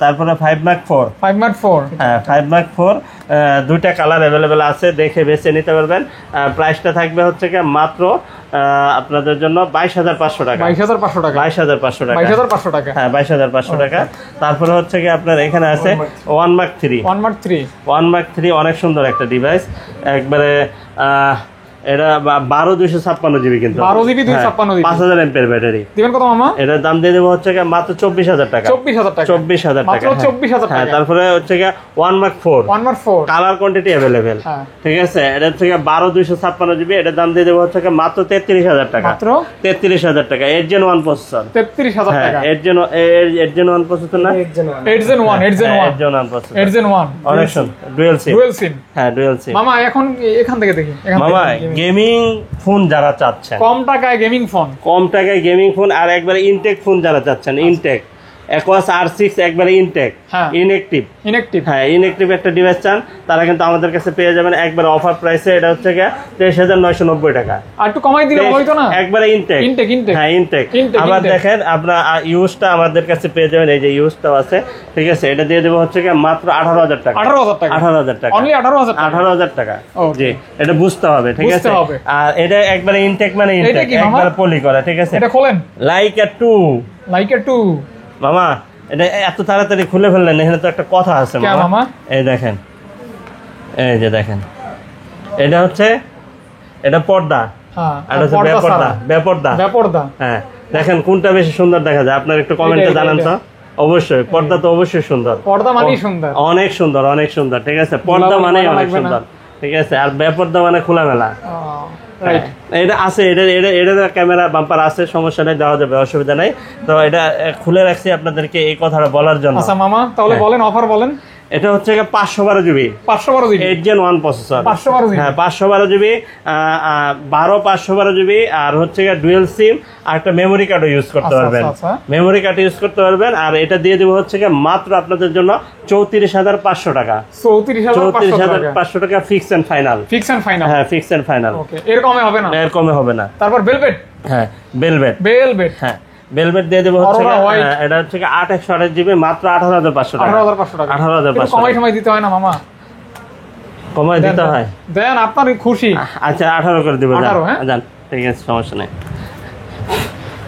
B: তারপরে 5 Mark 4। হ্যাঁ 5 Mark 4 দুইটা কালার অ্যাভেলেবেল আছে, দেখে বেছে নিতে পারবেন। প্রাইসটা থাকবে হচ্ছে মাত্র আপনাদের জন্য 22,500 টাকা। 22,500 টাকা। হ্যাঁ 22,500 টাকা। তারপরে হচ্ছে আপনার এখানে আছে 1 Mark 3। অনেক সুন্দর একটা ডিভাইস, একবারে এটা 12 জিবি, কিন্তু 5,000 এমপিআর ব্যাটারি। দিবেন কত মামা? এটার দাম দিয়ে দেবো হচ্ছে মাত্র 24,000 টাকা। 24,000 টাকা। হ্যাঁ, তারপরে হচ্ছে 1 Mark 4 কালার কোয়ান্টিটি অ্যাভেলেবেল, ঠিক আছে? এটা হচ্ছে 12 জিবি। এটার দাম দিয়ে দেবো হচ্ছে মাত্র 33,000 টাকা। 33,000 টাকা। 8 Gen 1 প্রসেসর।
A: 33,000 টাকা।
B: 8 Gen 1 প্রসেসর না?
A: 8 Gen 1
B: প্রসেসর। অনেক সুন্দর, ডুয়াল সিম। হ্যাঁ ডুয়াল সিম।
A: মামা এখন এখান থেকে দেখি,
B: মামা গেমিং ফোন যারা চাচ্ছেন,
A: কম টাকায় গেমিং ফোন, আর একবারে ইনটেক ফোন যারা চাচ্ছেন, ইনটেক Aquos R6 একবারে ইনটেক, ইনঅ্যাকটিভ। হ্যাঁ ইনঅ্যাকটিভ একটা ডিভাইস চান, তারা কিন্তু আমাদের কাছে পেয়ে যাবেন একবারে অফার প্রাইসে। এটা হচ্ছে 23,990 টাকা। আর একটু কমাই দিলে হয়তো না? একবারে ইনটেক। হ্যাঁ ইনটেক। আবার দেখেন আপনার ইউজটা আমাদের কাছে পেয়ে যাবেন, এই যে ইউজটাও আছে, ঠিক আছে? এটা দিয়ে দেবো হচ্ছে মাত্র 18,000 টাকা। 18,000 টাকা। অনলি 18,000 টাকা। জি, এটা বুঝতে হবে, ঠিক আছে? আর এটা একবারে ইনটেক মানে ইনটেক, একবারে পলি করা, ঠিক আছে? এটা খোলেন। লাইকা 2 মামা, এটা এত তাড়াতাড়ি খুলে ফেললেন, এখানে তো একটা কথা আছে মামা। এই দেখেন, এই যে দেখেন, এটা হচ্ছে এটা পর্দা, আর হচ্ছে বেপর্দা। হ্যাঁ দেখেন কোনটা বেশি সুন্দর দেখা যায়, আপনার একটু কমেন্টে জানান তো। অবশ্যই পর্দা তো অবশ্যই সুন্দর, পর্দা মানেই সুন্দর, অনেক সুন্দর, অনেক সুন্দর, ঠিক আছে? পর্দা মানেই অনেক সুন্দর, ঠিক আছে? আর বেপর্দা মানে খোলামেলা। এটা আছে, এটা ক্যামেরা বাম্পার আছে, সমস্যা নেই, দেওয়া যাবে, অসুবিধা নাই। তো এটা খুলে রাখছি আপনাদেরকে এই কথাটা বলার জন্য। আচ্ছা মামা, তাহলে বলেন, অফার বলেন। এটা হচ্ছে 512 জিবি 8 Gen 1 প্রসেসর। 512 জিবি, হ্যাঁ 512 জিবি, 512 জিবি। আর হচ্ছে ডুয়াল সিম, আর একটা মেমোরি কার্ডও ইউজ করতে পারবেন। মেমোরি কার্ড ইউজ করতে পারবেন। আর এটা দিয়ে দেবো হচ্ছে মাত্র আপনাদের জন্য 34,500 টাকা। 34,500 টাকা ফিক্স এন্ড ফাইনাল। হ্যাঁ ফিক্স এন্ড ফাইনাল। এর কমে হবে না। তারপর ভেলভেট। হ্যাঁ ভেলভেট। হ্যাঁ
B: ভেলভেট দিয়ে দেবো হচ্ছে
A: Aurora white।
B: এটা হচ্ছে 8/128 জিবি মাত্র 18,500 টাকা।
A: 18,500 টাকা।
B: 18,500
A: কমাই সময় দিতে হয় না মামা?
B: কমায় দিতে হয়।
A: দেন আপনার খুশি।
B: আচ্ছা 18 করে দেবো।
A: 18, হ্যাঁ?
B: জান ঠিক আছে, সমস্যা নেই।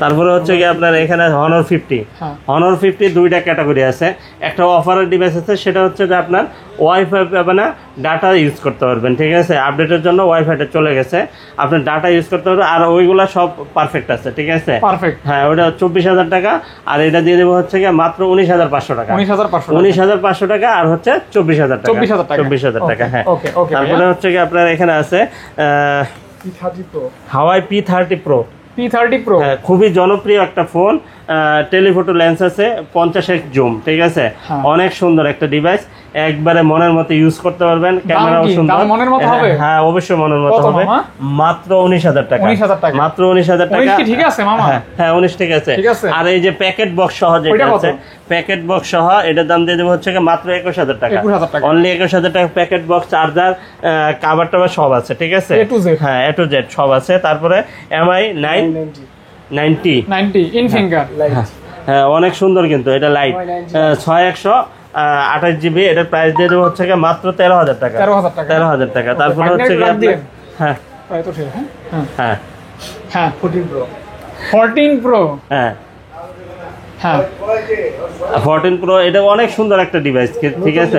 B: তারপরে হচ্ছে কি আপনার এখানে Honor 50।
A: হ্যাঁ।
B: Honor 50 দুইটা ক্যাটাগরি আছে। একটা অফারের ডিভাইস আছে, সেটা হচ্ছে যে আপনার ওয়াইফাই পাবে না, ডাটা ইউজ করতে পারবেন, ঠিক আছে? আপডেটের জন্য ওয়াইফাইটা চলে গেছে, আপনার ডাটা ইউজ করতে পারবেন, আর ওইগুলা সব পারফেক্ট আছে, ঠিক আছে?
A: পারফেক্ট।
B: হ্যাঁ, ওটা 24,000 টাকা, আর এটা দিয়ে দেবো হচ্ছে কি মাত্র 19,500 টাকা।
A: 19,500
B: 19,500 টাকা, আর হচ্ছে 24,000 টাকা।
A: 24,000 টাকা।
B: 24,000 টাকা, হ্যাঁ।
A: ওকে ওকে।
B: তারপরে হচ্ছে কি আপনার এখানে আছে
A: P30 Pro।
B: হাওয়াই P30 Pro।
A: P30 Pro।
B: হ্যাঁ, খুবই জনপ্রিয় একটা ফোন। টেলিফোটো লেন্স আছে, 50x জুম, ঠিক আছে?
A: হ্যাঁ।
B: অনেক সুন্দর একটা ডিভাইস, একবারে মনের মতো ইউজ করতে পারবেন। ক্যামেরাও
A: কি?
B: সুন্দর।
A: দাম মনের মতো হবে?
B: হ্যাঁ, অবশ্যই মনের মতো
A: কত
B: হবে।
A: মামা?
B: মাত্র 19,000 টাকা।
A: 19,000 টাকা।
B: মাত্র 19,000 টাকা।
A: 19 কি ঠিক আছে মামা?
B: হ্যাঁ 19 ঠিক আছে।
A: ঠিক আছে।
B: আর এই যে প্যাকেট বক্স সহ যেটা
A: ওইটা কত?
B: আছে, প্যাকেট বক্স সহ এটার দাম দিয়ে দেবো হচ্ছে কি মাত্র 21,000 টাকা।
A: 21,000 টাকা।
B: অনলি 21,000 টাকা। প্যাকেট বক্স, চার্জার, কভার টভার সব আছে, ঠিক আছে?
A: A to Z।
B: হ্যাঁ, A to Z সব আছে। তারপরে MI 990।
A: 90 in finger.
B: হ্যাঁ, অনেক সুন্দর কিন্তু এটা লাইট। 6128 জিবি, এটার প্রাইস দিয়ে দেবো হচ্ছে মাত্র 13,000 টাকা।
A: 13,000 টাকা।
B: 13,000 টাকা। তারপরে হচ্ছে কি আপনার হ্যাঁ
A: প্রায় তো ঠিক। হ্যাঁ
B: হ্যাঁ
A: হ্যাঁ 14 Pro।
B: হ্যাঁ
A: হ্যাঁ
B: 14 Pro, এটা অনেক সুন্দর একটা ডিভাইস, ঠিক আছে?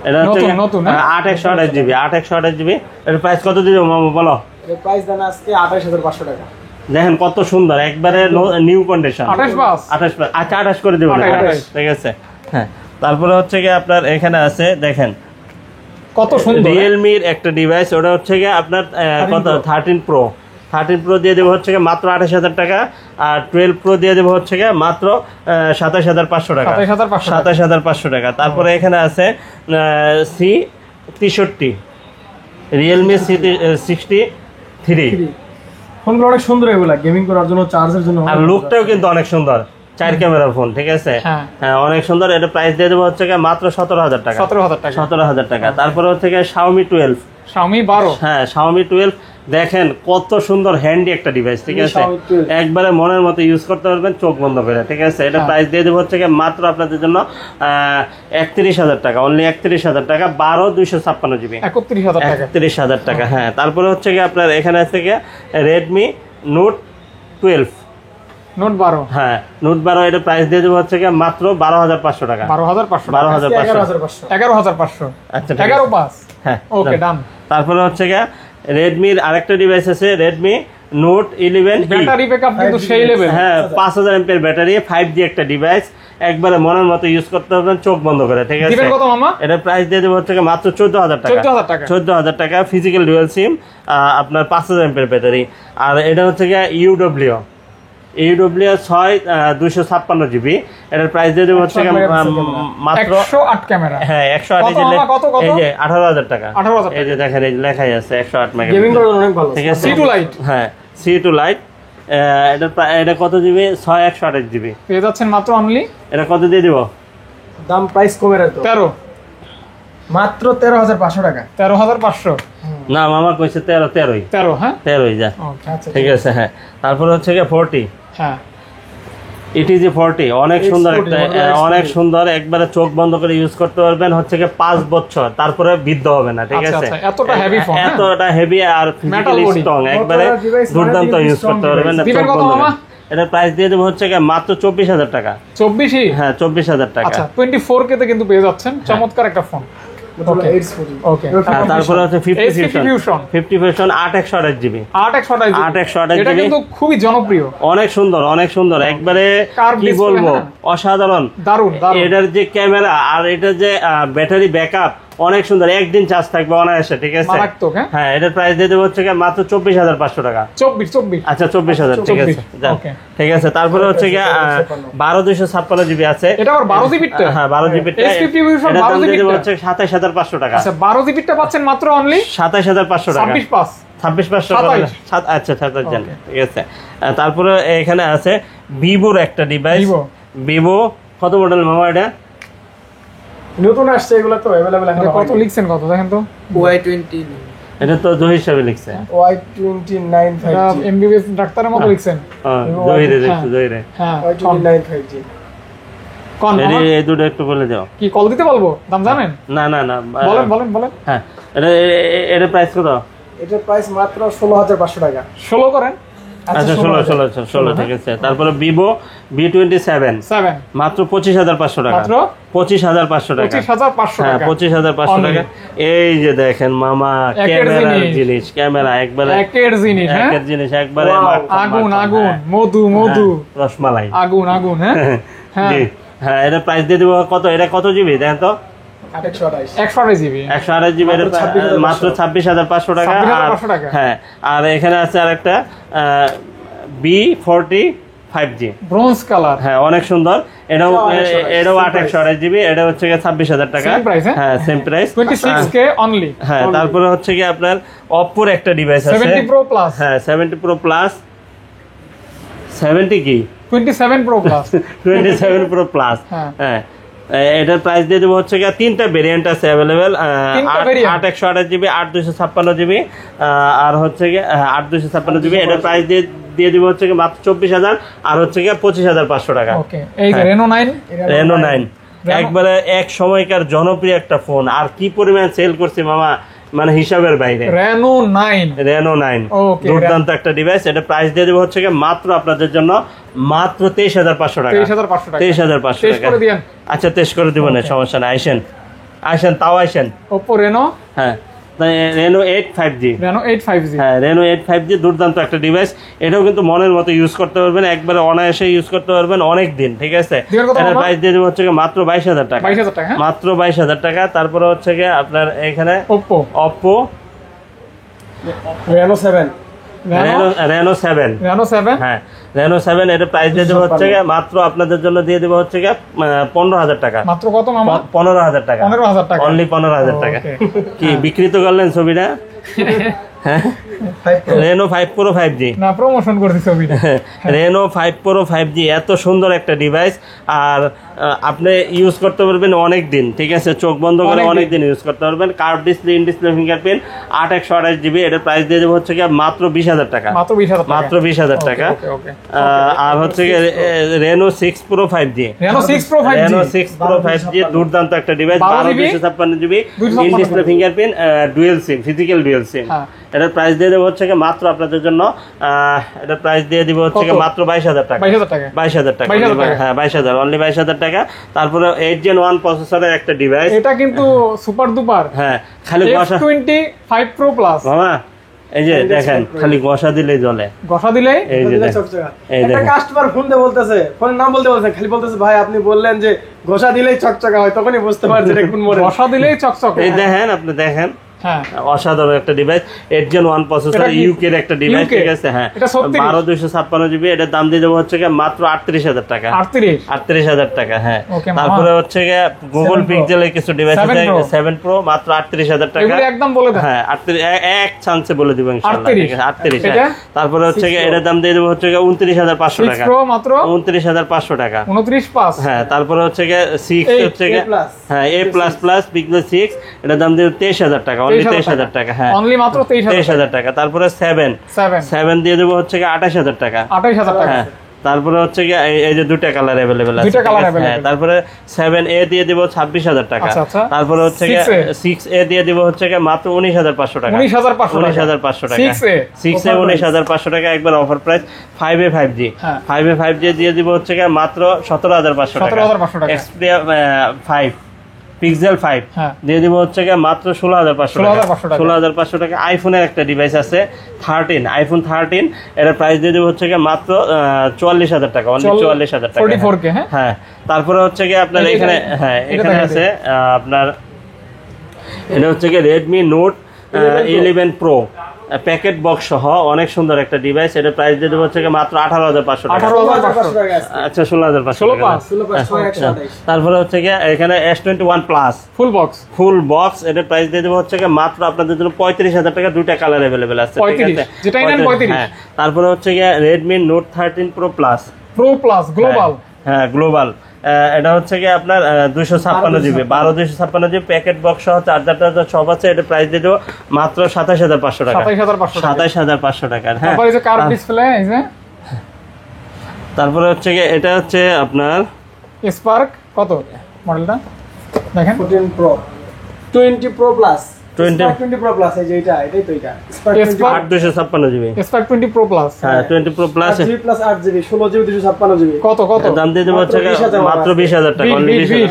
B: এটা হচ্ছে
A: নতুন, নতুন, হ্যাঁ?
B: 8/128 জিবি। 8/128 জিবি, এর প্রাইস কত দিও মামা বলো?
C: প্রাইস দেন আজকে 28,500 টাকা।
B: দেখেন কত সুন্দর, একবারে নিউ কন্ডিশন।
A: 28
B: আচ্ছা 28 করে দেবো,
A: 28,
B: ঠিক আছে? হ্যাঁ, তারপরে হচ্ছে কি আপনার এখানে আছে দেখেন
A: কত সুন্দর।
B: রিয়েলমির একটা ডিভাইস, ওটা হচ্ছে কি আপনার কত 13 প্রো। 13 প্রো দিয়ে দেবো হচ্ছে মাত্র 28,000 টাকা, আর 12 প্রো দিয়ে দেবো হচ্ছে মাত্র 27,500 টাকা। 27,500 টাকা। তারপরে এখানে আছে C63, রিয়েলমি C63।
C: ফোনগুলো অনেক সুন্দর, এগুলা গেমিং করার জন্য, চার্জের জন্য।
B: আর লুকটাও কিন্তু অনেক সুন্দর, 4 ক্যামেরার ফোন, ঠিক আছে?
A: হ্যাঁ।
B: হ্যাঁ, অনেক সুন্দর। এটা প্রাইস দিয়ে দেবো হচ্ছে মাত্র 17,000 টাকা।
A: 17,000 টাকা।
B: 17,000 টাকা। তারপরে হচ্ছে Xiaomi 12।
A: Xiaomi 12।
B: হ্যাঁ, Xiaomi 12 দেখেন কত সুন্দর হ্যান্ডি একটা ডিভাইস, ঠিক আছে?
C: Xiaomi 12
B: একবারে মনের মতো ইউজ করতে পারবেন চোখ বন্ধ করে, ঠিক আছে? এটা প্রাইস দিয়ে দেবো হচ্ছে মাত্র আপনাদের জন্য 31,000 টাকা। অনলি 31,000 টাকা। 12/256 জিবি।
A: 31,000 টাকা।
B: 31,000 টাকা। হ্যাঁ, তারপরে হচ্ছে আপনার এখানে আছে Redmi Note 12।
A: নোট 12।
B: হ্যাঁ, Note 12, এটা প্রাইস দিয়ে দেবো হচ্ছে মাত্র 12,500 টাকা।
A: 12,500।
B: 12,500।
A: 11,500।
B: আচ্ছা,
A: 11,500।
B: হ্যাঁ,
A: ওকে ডান।
B: তারপরে হচ্ছে রেডমির আরেকটা ডিভাইস আছে, রেডমি নোট 11।
A: ব্যাটারি ব্যাকআপ কিন্তু সেই লেভেল।
B: হ্যাঁ, 5000 এমপিএর ব্যাটারি, 5G একটা ডিভাইস, একবারে মনের মতো ইউজ করতে পারবেন চোখ বন্ধ করে, ঠিক আছে?
A: দিবেন কত মামা?
B: এটা প্রাইস দিয়ে দেবো হচ্ছে মাত্র 14,000 টাকা।
A: 14,000 টাকা।
B: 14,000 টাকা। ফিজিক্যাল ডুয়াল সিম, আপনার 5000 এমপিএর ব্যাটারি। আর এটা হচ্ছে ইউডব্লিউ 256 জিবি। এটার প্রাইস দিয়ে দেবো হচ্ছে মাত্র
A: 108 ক্যামেরা।
B: হ্যাঁ 108।
A: কত?
B: এই যে 18,000 টাকা।
A: 18,000
B: এই যে দেখেন, এই যে লেখাই আছে 108
C: গেমিং
B: মেগাপিক্সেল,
C: করার জন্য অনেক ভালো।
B: ঠিক আছে?
A: C2 Lite।
B: হ্যাঁ, C2 Lite। এটা কত জিবি? 128 জিবি।
A: পেয়ে যাচ্ছেন মাত্র অনলি।
B: এটা কত দিয়ে দিব?
C: দাম প্রাইস কমে রাখতো
A: 13।
C: মাত্র 13,500 টাকা।
A: 13,500।
B: না মামা কইছে 13।
A: 13, হ্যাঁ?
B: 13 যা,
A: ওকে
C: আচ্ছা
B: ঠিক আছে। হ্যাঁ, তারপর হচ্ছে 40।
A: হ্যাঁ
B: ইটিজি 40 অনেক সুন্দর
C: X40,
B: একটা,
C: Motorola X40
B: অনেক সুন্দর, একবারে চোখ বন্ধ করে ইউজ করতে পারবেন। হচ্ছে 5 বছর, তারপরে বৃদ্ধ হবে না, ঠিক
A: আচ্ছা,
B: আছে?
A: আচ্ছা, এতটা heavy phone, হ্যাঁ?
B: এতটা হেভি আর ফিজিক্যালি
A: body।
B: স্ট্রং, একবারে
C: Motorola device
B: দুর্দান্ত
C: মানে
B: ইউজ
C: strong
B: করতে পারবেন না,
A: দিবেন
B: চোখ
A: কত
B: বন্ধ
A: মামা?
B: করে। এটা প্রাইস দিয়ে দেবো হচ্ছে মাত্র 24,000 টাকা।
A: 24ই?
B: হ্যাঁ, 24,000 টাকা।
A: আচ্ছা 24K তে কিন্তু পেয়ে যাচ্ছেন চমৎকার একটা ফোন।
C: Motorola X40।
A: ওকে।
B: হ্যাঁ, তারপরে হচ্ছে 50
A: S50
B: Fusion।
A: Fusion।
B: 50 Fusion 8/128 GB.
A: 8/128 GB।
B: 8/128
A: এটা
B: GB।
A: কিন্তু খুবই জনপ্রিয়।
B: অনেক সুন্দর, অনেক সুন্দর, একবারে
A: Curved
B: কি
A: display,
B: বলবো,
A: হ্যাঁ।
B: অসাধারণ।
A: দারুণ দারুণ।
B: এটার যে ক্যামেরা আর এটার যে ব্যাটারি ব্যাকআপ অনেক সুন্দর, একদিন চার্জ থাকবে অনায়াসে, ঠিক আছে?
A: মারাত্মক, হ্যাঁ?
B: হ্যাঁ, এটার প্রাইস দিয়ে দেবো হচ্ছে মাত্র 24,500 টাকা।
A: 24।
B: আচ্ছা 24,000, ঠিক আছে,
A: 24,
B: যান।
A: okay।
B: ঠিক আছে, তারপরে হচ্ছে 12/256 জিবি আছে।
A: এটা আবার 12 GB টা?
B: হ্যাঁ, 12 জিবি।
A: S50 Fusion 12
B: দাম দিয়ে
A: GB
B: দেবো
A: টা?
B: হচ্ছে 27,500 টাকা।
A: আচ্ছা 12 GB টা পাচ্ছেন মাত্র অনলি
B: 27,500 টাকা।
A: 26,500।
B: 26,500
A: 27।
B: আচ্ছা 27 জন, ঠিক আছে। তারপরে এখানে আছে ভিভোর একটা ডিভাইস। ভিভো কত মডেল মামা এটা?
C: নতুন আসছে এগুলো তো अवेलेबल এখন।
A: এটা কত লিখছেন কত দেখেন তো?
C: Y20।
B: এটা তো জহির সাহেব লিখছে।
C: Y29 5G
A: এমবিবিএস ডাক্তারের মতো লিখছেন।
B: জহিরে দেখছো জহিরে।
A: হ্যাঁ
C: Y29 5G
A: কোন
B: এই দুটো একটু বলে দাও।
A: কি কল দিতে বলবো? দাম জানেন?
B: না না না
A: বলেন বলেন বলেন।
B: হ্যাঁ এটা প্রাইস কত?
C: এটার প্রাইস মাত্র 16500 টাকা।
A: 16 করেন।
B: আচ্ছা 16 ঠিক আছে। তারপরে ভিভো V27
A: 7
B: মাত্র 25500 টাকা।
A: মাত্র
B: 25500 টাকা।
A: 25500
B: হ্যাঁ
A: টাকা।
B: 25500 টাকা। এই যে দেখেন মামা ক্যামেরার জিনিস, ক্যামেরা একবারে
A: একের জিনিস। হ্যাঁ
B: একের জিনিস একবারে
A: আগুন আগুন, মধু মধু,
B: রসমালাই
A: আগুন আগুন। হ্যাঁ হ্যাঁ
B: জি হ্যাঁ, এটা প্রাইস দিয়ে দিব কত? এটা কত জিবি দেখেন তো?
C: 128
A: জিবি
B: 128 জিবি, মাত্র 26500 টাকা।
A: 26500 টাকা।
B: হ্যাঁ, আর এখানে আছে আরেকটা B45G
A: ব্রোঞ্জ কালার।
B: হ্যাঁ অনেক সুন্দর। এটাও 828 জিবি, এটা হচ্ছে 26000 টাকা।
A: Same price, হ্যাঁ?
B: হ্যাঁ সেম প্রাইস,
A: 26K অনলি।
B: হ্যাঁ তারপরে হচ্ছে কি আপনার Oppo এর একটা ডিভাইস আছে
A: 70 Pro Plus।
B: হ্যাঁ 70 Pro Plus 70 কি
A: 27 Pro Plus
B: 27 Pro Plus
A: হ্যাঁ।
B: হ্যাঁ এটার প্রাইস দিয়ে দেবো হচ্ছে গিয়ে তিনটা ভেরিয়েন্ট আছে অ্যাভেলেবেল, 8 জিবি 8 জিবি আর হচ্ছে গিয়ে 8 জিবি। এটার প্রাইস দিয়ে দিব হচ্ছে গিয়ে মাত্র 24000 আর হচ্ছে গিয়ে 25500 টাকা।
A: ওকে এই যে Reno 9
B: একবারে এক সময়কার জনপ্রিয় একটা ফোন, আর কি পরিমাণ সেল করছে মামা, মানে হিসাবের বাইরে।
A: Reno 9 ওকে
B: দুর্দান্ত একটা ডিভাইস। এটা প্রাইস দিয়ে দেবো হচ্ছে গিয়ে মাত্র আপনাদের জন্য মাত্র 23500 টাকা।
A: 23500 টাকা
B: 23500
A: টেস্ট
B: টাকা
A: করে দিয়েন।
B: আচ্ছা টেস্ট করে দিব না, সমস্যা নাই, আইসেন তাও আইসেন।
A: Oppo Reno
B: হ্যাঁ Reno 8 5G
A: Reno 8 5G
B: হ্যাঁ Reno 8 5G দুর্দান্ত একটা ডিভাইস। এটাও কিন্তু মনের মতো ইউজ করতে পারবেন, একবারে অনায়াসে ইউজ করতে পারবেন অনেক দিন, ঠিক আছে। এটার প্রাইস দিয়ে দেবো হচ্ছে মাত্র 22000 টাকা।
A: 22000 টাকা
B: মাত্র 22000 টাকা। তারপরে হচ্ছে গিয়ে আপনার এখানে Oppo
C: Reno 7
B: Reno 7 হ্যাঁ Reno 7 এর প্রাইস দিয়ে দেবো হচ্ছে মাত্র আপনাদের জন্য দিয়ে দেবো হচ্ছে 15000 টাকা।
A: মাত্র কত মামা?
B: 15000 টাকা।
A: 15000 টাকা
B: অনলি 15000 টাকা। কি বিক্রি তো করলেন ছবিটা? হ্যাঁ Reno 5 Pro 5G
A: না প্রমোশন করছি ছবিটা।
B: Reno 5 Pro 5G এত সুন্দর একটা ডিভাইস, আর আপনি ইউজ করতে পারবেন অনেক দিন, ঠিক আছে, চোখ বন্ধ করে অনেক দিন ইউজ করতে পারবেন। Curve display, in display fingerprint, 8 GB. এটার প্রাইস দিয়ে দেবো হচ্ছে মাত্র 20000 টাকা। মাত্র 20000 টাকা। আর হচ্ছে Reno 6 Pro 5G Reno 6 Pro 5G দুর্দান্ত একটা device, 12 GB, in display fingerprint, dual SIM, physical dual SIM. এটার প্রাইস দিয়ে দেবো হচ্ছে মাত্র আপনাদের জন্য এটার প্রাইস দিয়ে দিব হচ্ছে মাত্র 22000 টাকা। 22000 টাকা হ্যাঁ 22000 অনলি 22000 টাকা। তারপরে 8 Gen 1 প্রসেসরের একটা ডিভাইস,
A: এটা কিন্তু সুপার দুপার।
B: হ্যাঁ খালি
A: F25 Pro Plus
B: মামা এই যে দেখেন খালি ঘষা দিলেই জ্বলে,
A: ঘষা দিলেই
B: এই যে
C: একটা কাস্টমার ফোন দিয়ে বলতেছে, ফোনের নাম বলতে বলছেন, খালি বলতেছে ভাই আপনি বললেন যে ঘষা দিলেই চকচকা হয়, তখনই বুঝতে পারছি এটা কোন মডেল।
A: ঘষা দিলেই চকচকে।
B: এই দেখেন আপনি দেখেন
A: হ্যাঁ
B: অসাধারণ একটা ডিভাইস, 8 Gen 1 প্রসেসর, ইউকে এর একটা ডিভাইস, ঠিক আছে। হ্যাঁ 12256 জিবি। এটার দাম দিয়ে দেবো হচ্ছে মাত্র 38000 টাকা। 38000 টাকা হ্যাঁ। তারপরে হচ্ছে গুগল পিক্সেলের কিছু ডিভাইস আছে 7 Pro মাত্র 38000 টাকা।
A: এগুলো একদম বলে দেন।
B: হ্যাঁ 38 এক চান্সে বলে দিব ইনশাআল্লাহ, ঠিক আছে 38 হ্যাঁ। তারপরে হচ্ছে এটার দাম দিয়ে দেবো হচ্ছে 29500 টাকা।
A: 6 Pro মাত্র
B: 29500 টাকা।
A: 295
B: হ্যাঁ। তারপরে হচ্ছে 6 হচ্ছে হ্যাঁ A++ পিক্সেল 6 এটার দাম দিয়ে 23000 টাকা। অনলি 23000 টাকা হ্যাঁ
A: অনলি মাত্র 23000
B: টাকা। তারপরে 7 দিয়ে দেবো হচ্ছে 28000 টাকা।
A: 28000 টাকা
B: হ্যাঁ। তারপরে হচ্ছে এই যে দুটো কালার अवेलेबल আছে, হ্যাঁ। তারপরে 7A দিয়ে দেব 26000 টাকা। তারপরে হচ্ছে 6A দিয়ে দেব হচ্ছে মাত্র 19500 টাকা। 19500 টাকা 6A 19500 টাকা একবার offer price. 5A 5G 5A 5G দিয়ে দেব হচ্ছে মাত্র 17500 টাকা। Xperia 5 পিক্সেল 5 দিয়ে দিব হচ্ছে মাত্র 16500 টাকা। 16500 টাকা। আইফোনের একটা ডিভাইস আছে 13 আইফোন 13 এর প্রাইস দিয়ে দিব হচ্ছে মাত্র 44000 টাকা। অনলি 44000 টাকা
A: 44K
B: হ্যাঁ। তারপরে হচ্ছে আপনার এখানে হ্যাঁ এখানে আছে আপনার এটা হচ্ছে Redmi Note 11 Pro packet box সহ অনেক সুন্দর একটা ডিভাইস। এটার প্রাইস দিয়ে দেবো হচ্ছে মাত্র 18500 টাকা। আচ্ছা 16500 টাকা। তারপরে হচ্ছে এখানে S21 প্লাস ফুল বক্স এটার প্রাইস দিয়ে দেবো হচ্ছে মাত্র আপনাদের জন্য 35000 টাকা। দুইটা কালার अवेलेबल আছে, ঠিক আছে। তারপরে হচ্ছে Redmi Note 13 Pro Plus global হ্যাঁ গ্লোবাল। এটা হচ্ছে কি আপনার 256 জিবি, 12/256 জিবি প্যাকেট বক্স সহ চার্জারটা সব আছে। এটা প্রাইস দিয়ে দেবো মাত্র 27,500 টাকা। 27,500 টাকার। হ্যাঁ,
A: তারপর এই যে কার্ভ ডিসপ্লে, এই যে
B: তারপরে হচ্ছে কি এটা হচ্ছে আপনার
A: স্পার্ক, কত মডেলটা দেখেন?
C: 14 pro, 20 pro plus,
B: 20
C: pro plus, এই যে এটাই তো এটা spark
B: 8/256 GB.
A: Spark 20 pro plus,
B: হ্যাঁ 20 pro plus
C: 8 GB plus 8 GB 16 GB 256 GB.
A: কত
B: দাম দিয়ে দেবো হচ্ছে মাত্র 20,000 টাকা।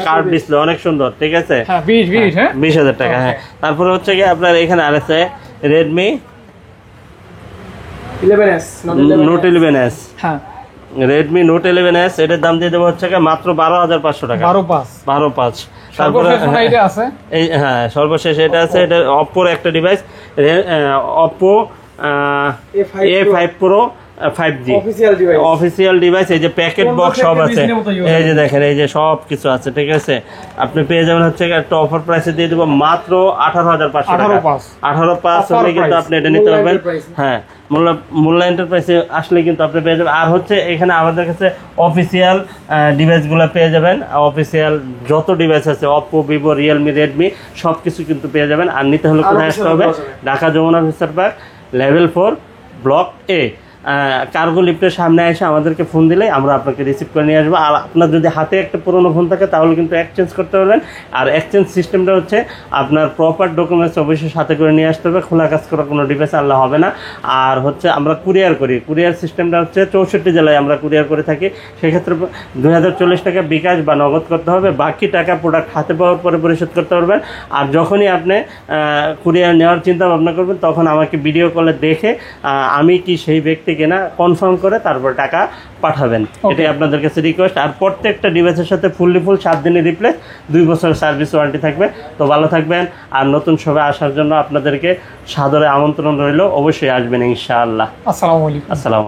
B: কার্ভ ডিসপ্লে অনেক সুন্দর, ঠিক আছে?
A: হ্যাঁ 20 হ্যাঁ
B: 20,000 টাকা। হ্যাঁ, তারপরে হচ্ছে কি আপনার এখানে আর আছে রেডমি
C: 11s,
B: নোট 11s।
A: হ্যাঁ
B: রেডমি নোট 11s, এটার দাম দিয়ে দেবো হচ্ছে মাত্র 12,500 টাকা। 12,500। তারপরে
A: এটা আছে,
B: এই হ্যাঁ সর্বশেষ এটা আছে, এটা অপ্পোর একটা device, Oppo A5 Pro 5G official device. এই যে প্যাকেট বক্স সব আছে, এই যে দেখেন এই যে সব কিছু আছে, ঠিক আছে? আপনি পেয়ে যাবেন হচ্ছে একটা অফার প্রাইসে দিয়ে দেবো মাত্র 18,500 টাকা। 18,500 হলে কিন্তু আপনি এটা নিতে পারবেন। হ্যাঁ, মোল্লা এন্টারপ্রাইজে আসলে কিন্তু আপনি পেয়ে যাবেন। আর হচ্ছে এখানে আমাদের কাছে অফিসিয়াল ডিভাইসগুলো পেয়ে যাবেন। অফিসিয়াল যত ডিভাইস আছে অপ্পো, ভিভো, রিয়েলমি, রেডমি সব কিছু কিন্তু পেয়ে যাবেন। আর নিতে হলে কোথায় আসতে হবে? Dhaka Jamuna future park level 4 block A cargo লিফটের সামনে এসে আমাদেরকে ফোন দিলে আমরা আপনাকে রিসিভ করে নিয়ে আসবো। আর আপনার যদি হাতে একটা পুরোনো ফোন থাকে তাহলে কিন্তু এক্সচেঞ্জ করতে পারবেন। আর এক্সচেঞ্জ সিস্টেমটা হচ্ছে আপনার প্রপার ডকুমেন্টস অবশ্যই সাথে করে নিয়ে আসতে হবে। খোলা কাজ করা কোনো ডিভাইস আনলে হবে না। আর হচ্ছে আমরা কুরিয়ার করি, কুরিয়ার সিস্টেমটা হচ্ছে 64 জেলায় আমরা কুরিয়ার করে থাকি। সেক্ষেত্রে 2040 টাকা বিকাশ বা নগদ করতে হবে, বাকি টাকা প্রোডাক্ট হাতে পাওয়ার পরে পরিশোধ করতে পারবেন। আর যখনই আপনি কুরিয়ার নেওয়ার চিন্তা ভাবনা করবেন তখন আমাকে ভিডিও কলে দেখে আমি কি সেই ব্যক্তি কিনা কনফার্ম করে তারপর টাকা পাঠাবেন। এটাই আপনাদের কাছে রিকোয়েস্ট। আর প্রত্যেকটা ডিভাইসের সাথে ফুল 7 দিনের রিপ্লেস, 2 বছরের সার্ভিস ওয়ারেন্টি থাকবে। তো ভালো থাকবেন। আর নতুন সবাই আসার জন্য আপনাদেরকে সাদরে আমন্ত্রণ রইল, অবশ্যই আসবেন ইনশাআল্লাহ।
A: আসসালামু আলাইকুম।
B: আসসালাম।